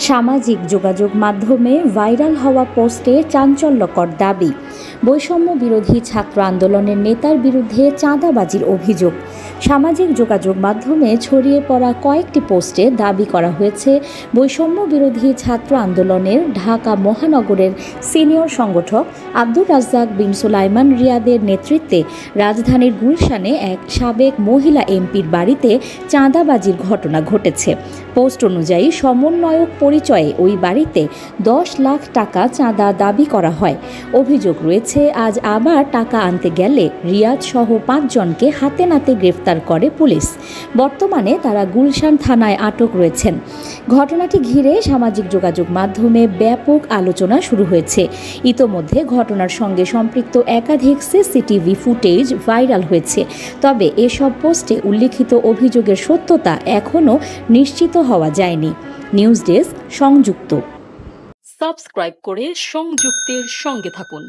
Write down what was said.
সামাজিক যোগাযোগ মাধ্যমে ভাইরাল হওয়া পোস্টে চাঞ্চল্যকর দাবি। বৈষম্য বিরোধী ছাত্র আন্দোলনের নেতার বিরুদ্ধে চাঁদাবাজির অভিযোগ। সামাজিক যোগাযোগ মাধ্যমে ছড়িয়ে পড়া কয়েকটি পোস্টে দাবি করা হয়েছে বৈষম্য বিরোধী ছাত্র আন্দোলনের ঢাকা মহানগরের সিনিয়র সংগঠক আব্দুর রাজ্জাক বিন সুলাইমান রিয়াদের নেতৃত্বে রাজধানীর গুলশানে এক সাবেক মহিলা এমপির বাড়িতে চাঁদাবাজির ঘটনা ঘটেছে। পোস্ট অনুযায়ী সমন্বয়ক পরিচয়ে ওই বাড়িতে 10 লাখ টাকা চাঁদা দাবি করা হয়। অভিযোগ রয়েছে, আজ আবার টাকা আনতে গেলে রিয়াদ সহ 5 জনকে হাতে নাতে গ্রেফতার করে পুলিশ। বর্তমানে তারা গুলশান থানায় আটক রয়েছেন। ঘটনাটি ঘিরে সামাজিক যোগাযোগ মাধ্যমে ব্যাপক আলোচনা শুরু হয়েছে। ইতোমধ্যে ঘটনার সঙ্গে সম্পৃক্ত একাধিক সিসিটিভি ফুটেজ ভাইরাল হয়েছে। তবে এসব পোস্টে উল্লিখিত অভিযোগের সত্যতা এখনও নিশ্চিত হওয়া যায়নি। নিউজ ডেস্ক, সংযুক্ত। সাবস্ক্রাইব করে সংযুক্তের সঙ্গে থাকুন।